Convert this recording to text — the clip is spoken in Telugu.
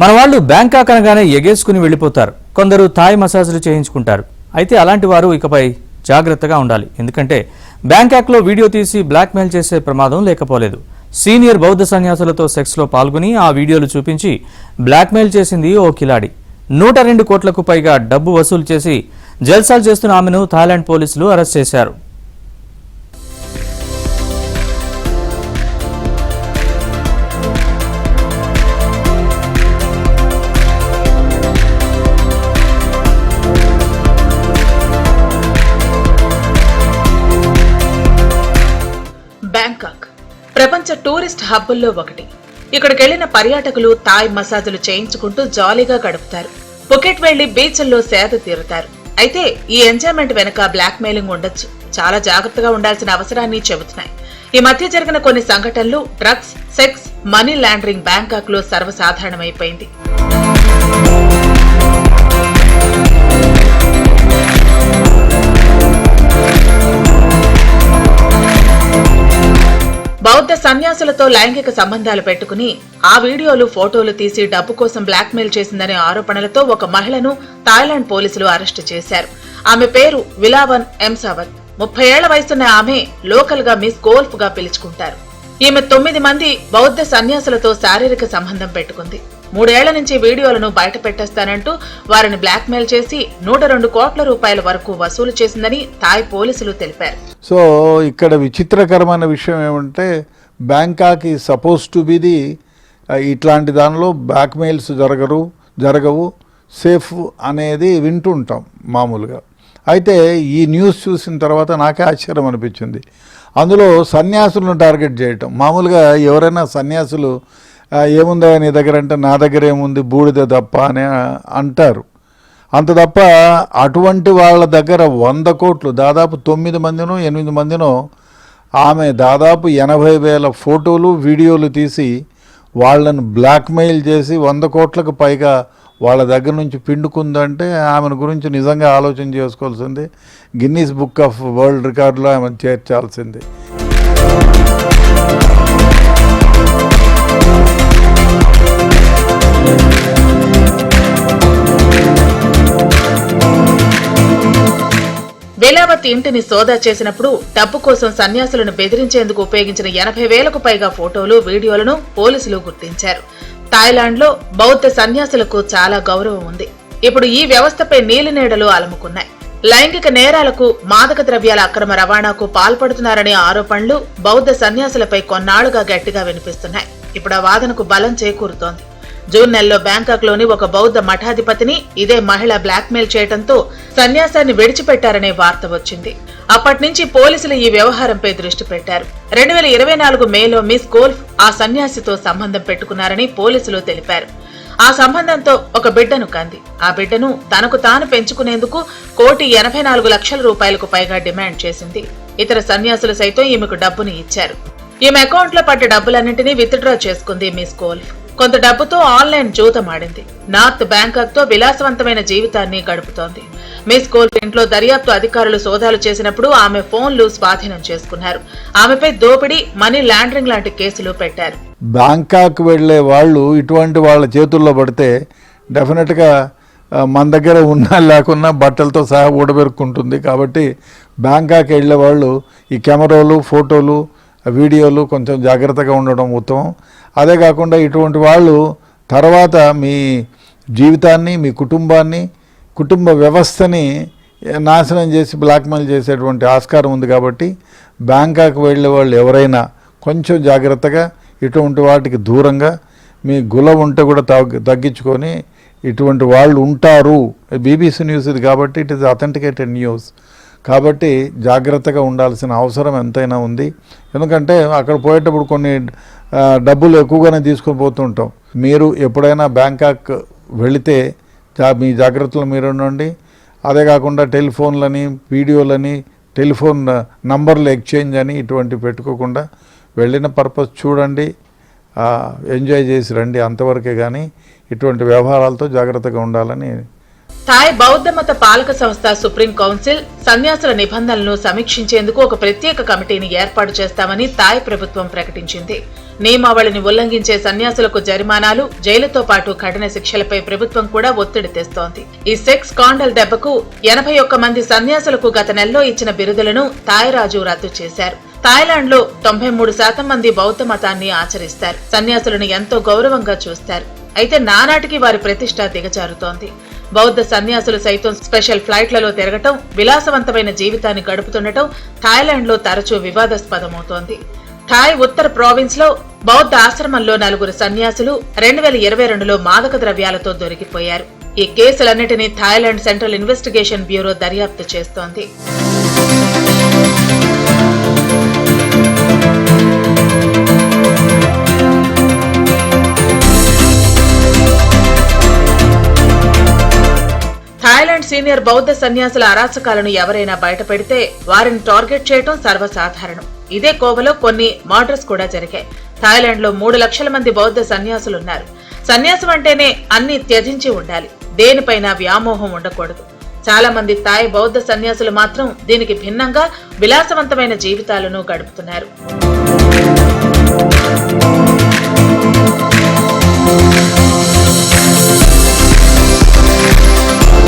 మన వాళ్ళు బ్యాంకాక్ అనగానే ఎగేసుకుని వెళ్ళిపోతారు. కొందరు థాయ్ మసాజ్లు చేయించుకుంటారు. అయితే అలాంటి వారు ఇకపై జాగ్రత్తగా ఉండాలి. ఎందుకంటే బ్యాంకాక్లో వీడియో తీసి బ్లాక్మెయిల్ చేసే ప్రమాదం లేకపోలేదు. సీనియర్ బౌద్ధ సన్యాసులతో సెక్స్లో పాల్గొని ఆ వీడియోలు చూపించి బ్లాక్మెయిల్ చేసింది ఓ కిలాడి. 102 కోట్లకు పైగా డబ్బు వసూలు చేసి జల్సాలు చేస్తున్న ఆమెను థాయిలాండ్ పోలీసులు అరెస్ట్ చేశారు. బ్యాంకాక్ ప్రపంచ టూరిస్ట్ హబ్బుల్లో ఒకటి. ఇక్కడికెళ్లిన పర్యాటకులు థాయ్ మసాజులు చేయించుకుంటూ జాలీగా గడుపుతారు. పుకెట్ వెళ్లి బీచ్ల్లో సేద తీరుతారు. అయితే ఈ ఎంజాయ్మెంట్ వెనక బ్లాక్ మెయిలింగ్ ఉండొచ్చు. చాలా జాగ్రత్తగా ఉండాల్సిన అవసరాన్ని చెబుతున్నాయి. ఈ మధ్య జరిగిన కొన్ని సంఘటనలు drugs, sex, money laundering Bangkok లో సర్వసాధారణమైపోయింది. బౌద్ధ సన్యాసులతో లైంగిక సంబంధాలు పెట్టుకుని ఆ వీడియోలు, ఫోటోలు తీసి డబ్బు కోసం బ్లాక్మెయిల్ చేసిందనే ఆరోపణలతో ఒక మహిళను థాయిలాండ్ పోలీసులు అరెస్టు చేశారు. ఆమె పేరు విలావన్ ఎంసావత్. 30 ఏళ్ల వయసున్న ఆమె లోకల్ గా మిస్ గోల్ఫ్ గా పిలుచుకుంటారు. ఈమె 9 మంది బౌద్ధ సన్యాసులతో శారీరక సంబంధం పెట్టుకుంది. 3 ఏళ్ల నుంచి వీడియోలను బయట పెట్టేస్తానంటూ వారిని బ్లాక్మెయిల్ చేసి 102 కోట్ల రూపాయల వరకు వసూలు చేసిందని థాయ్ పోలీసులు తెలిపారు. సో ఇక్కడ విచిత్రకరమైన విషయం ఏమంటే బ్యాంకాక్ ఈ సపోజ్ టు బి ది ఇట్లాంటి దానిలో బ్లాక్మెయిల్స్ జరగవు, సేఫ్ అనేది వింటుంటాం మామూలుగా. అయితే ఈ న్యూస్ చూసిన తర్వాత నాకే ఆశ్చర్యం అనిపించింది. అందులో సన్యాసులను టార్గెట్ చేయటం. మామూలుగా ఎవరైనా సన్యాసులు ఏముందా నీ దగ్గర అంటే నా దగ్గర ఏముంది బూడిద తప్ప అని అంటారు. అంత తప్ప అటువంటి వాళ్ళ దగ్గర 100 కోట్లు, దాదాపు 9 మందినో 8 మందినో ఆమె దాదాపు 80,000 ఫోటోలు, వీడియోలు తీసి వాళ్ళను బ్లాక్మెయిల్ చేసి 100 కోట్లకు పైగా వాళ్ళ దగ్గర నుంచి పిండుకుందంటే ఆమెను గురించి నిజంగా ఆలోచన చేసుకోవాల్సింది. గిన్నీస్ బుక్ ఆఫ్ వరల్డ్ రికార్డులో ఆమెను చేర్చాల్సింది. వేలావత్ ఇంటిని సోదా చేసినప్పుడు డబ్బు కోసం సన్యాసులను బెదిరించేందుకు ఉపయోగించిన 80,000కు పైగా ఫోటోలు, వీడియోలను పోలీసులు గుర్తించారు. థాయిలాండ్ లో బౌద్ధ సన్యాసులకు చాలా గౌరవం ఉంది. ఇప్పుడు ఈ వ్యవస్థపై నీలినీడలు అలముకున్నాయి. లైంగిక నేరాలకు, మాదక ద్రవ్యాల అక్రమ రవాణాకు పాల్పడుతున్నారనే ఆరోపణలు బౌద్ధ సన్యాసులపై కొన్నాళ్లుగా గట్టిగా వినిపిస్తున్నాయి. ఇప్పుడు ఆ వాదనకు బలం చేకూరుతోంది. జూన్ నెలలో బ్యాంకాక్ లోని ఒక బౌద్ధ మఠాధిపతిని ఇదే మహిళ బ్లాక్మెయిల్ చేయడంతో సన్యాసాన్ని విడిచిపెట్టారనే వార్త వచ్చింది. అప్పటి నుంచి పోలీసులు ఈ వ్యవహారంపై దృష్టి పెట్టారు. 2024 మేలో మిస్ గోల్ఫ్ ఆ సన్యాసితో సంబంధం పెట్టుకున్నారని పోలీసులు తెలిపారు. ఆ సంబంధంతో ఒక బిడ్డను కంది. ఆ బిడ్డను తనకు తాను పెంచుకునేందుకు 1,84,00,000 రూపాయలకు పైగా డిమాండ్ చేసింది. ఇతర సన్యాసులు సైతం ఈమెకు డబ్బును ఇచ్చారు. ఈమె అకౌంట్ లో పడ్డ డబ్బులన్నింటినీ విత్డ్రా చేసుకుంది మిస్ గోల్ఫ్. కొంత డబ్బుతో ఆన్లైన్ జూతమాడింది. నార్త్ బ్యాంకాక్ తో విలాసవంతమైన జీవితాన్ని గడుపుతోంది. మిస్ గోల్ఫ్ ఇంట్లో దర్యాప్తు అధికారులు సోదాలు చేసినప్పుడు ఆమె ఫోన్లు స్వాధీనం చేసుకున్నారు. ఆమెపై దోపిడీ, మనీ లాండరింగ్ లాంటి కేసులు పెట్టారు. బ్యాంకాక్ వెళ్లే వాళ్ళు ఇటువంటి వాళ్ళ చేతుల్లో పడితే డెఫినెట్గా మన దగ్గర ఉన్నా లేకున్నా బట్టలతో సహా ఊడబెరుక్కుంటుంది. కాబట్టి బ్యాంకాక్ వెళ్లే వాళ్ళు ఈ కెమెరాలు, ఫోటోలు, వీడియోలు కొంచెం జాగ్రత్తగా ఉండడం ఉత్తమం. అదే కాకుండా ఇటువంటి వాళ్ళు తర్వాత మీ జీవితాన్ని, మీ కుటుంబాన్ని, కుటుంబ వ్యవస్థని నాశనం చేసి బ్లాక్మెయిల్ చేసేటువంటి ఆస్కారం ఉంది. కాబట్టి బ్యాంకాక్ వెళ్ళే వాళ్ళు ఎవరైనా కొంచెం జాగ్రత్తగా, ఇటువంటి వాటికి దూరంగా, మీ గుల ఉంటే కూడా తగ్గించుకొని, ఇటువంటి వాళ్ళు ఉంటారు. BBC న్యూస్ ఇది కాబట్టి ఇట్ ఈస్ అథెంటికేటెడ్ న్యూస్. కాబట్టి జాగ్రత్తగా ఉండాల్సిన అవసరం ఎంతైనా ఉంది. ఎందుకంటే అక్కడ పోయేటప్పుడు కొన్ని డబ్బులు ఎక్కువగానే తీసుకొని పోతుంటాం. మీరు ఎప్పుడైనా బ్యాంకాక్ వెళితే మీ జాగ్రత్తలు మీరు ఉండండి. అదే కాకుండా టెలిఫోన్లని, వీడియోలని, టెలిఫోన్ నంబర్లు ఎక్స్చేంజ్ అని ఇటువంటివి పెట్టుకోకుండా వెళ్ళిన పర్పస్ చూడండి, ఎంజాయ్ చేసి రండి. అంతవరకే కానీ ఇటువంటి వ్యవహారాలతో జాగ్రత్తగా ఉండాలని. థాయ్ బౌద్ధ మత పాలక సంస్థ సుప్రీం కౌన్సిల్ సన్యాసుల నిబంధనలను సమీక్షించేందుకు ఒక ప్రత్యేక కమిటీని ఏర్పాటు చేస్తామని థాయ్ ప్రభుత్వం ప్రకటించింది. నియమావళిని ఉల్లంఘించే సన్యాసులకు జరిమానాలు, జైలుతో పాటు కఠిన శిక్షలపై ప్రభుత్వం కూడా ఒత్తిడి తెస్తోంది. ఈ సెక్స్ కాండల్ దెబ్బకు 81 మంది సన్యాసులకు గత నెలలో ఇచ్చిన బిరుదులను థాయ్రాజు రద్దు చేశారు. థాయిలాండ్ లో 93% మంది బౌద్ధ మతాన్ని ఆచరిస్తారు. సన్యాసులను ఎంతో గౌరవంగా చూస్తారు. అయితే నానాటికి వారి ప్రతిష్ట దిగజారుతోంది. బౌద్ధ సన్యాసులు సైతం స్పెషల్ ఫ్లైట్లలో తిరగటం, విలాసవంతమైన జీవితాన్ని గడుపుతుండటం థాయిలాండ్ లో తరచూ వివాదాస్పదమవుతోంది. థాయ్ ఉత్తర్ ప్రావిన్స్ లో బౌద్ధ ఆశ్రమంలో 4 సన్యాసులు 2022లో మాదక ద్రవ్యాలతో దొరికిపోయారు. ఈ కేసులన్నిటినీ థాయిలాండ్ సెంట్రల్ ఇన్వెస్టిగేషన్ బ్యూరో దర్యాప్తు చేస్తోంది. థాయిలాండ్ సీనియర్ బౌద్ధ సన్యాసుల అరాచకాలను ఎవరైనా బయటపెడితే వారిని టార్గెట్ చేయడం సర్వసాధారణం. ఇదే కోవలో కొన్ని మర్డర్స్ కూడా జరిగాయి. థాయిలాండ్ లో 3 లక్షల మంది బౌద్ధ సన్యాసులున్నారు. సన్యాసం అంటేనే అన్ని త్యజించి ఉండాలి, దేనిపైన వ్యామోహం ఉండకూడదు. చాలా మంది థాయ్ బౌద్ధ సన్యాసులు మాత్రం దీనికి భిన్నంగా విలాసవంతమైన జీవితాలను గడుపుతున్నారు.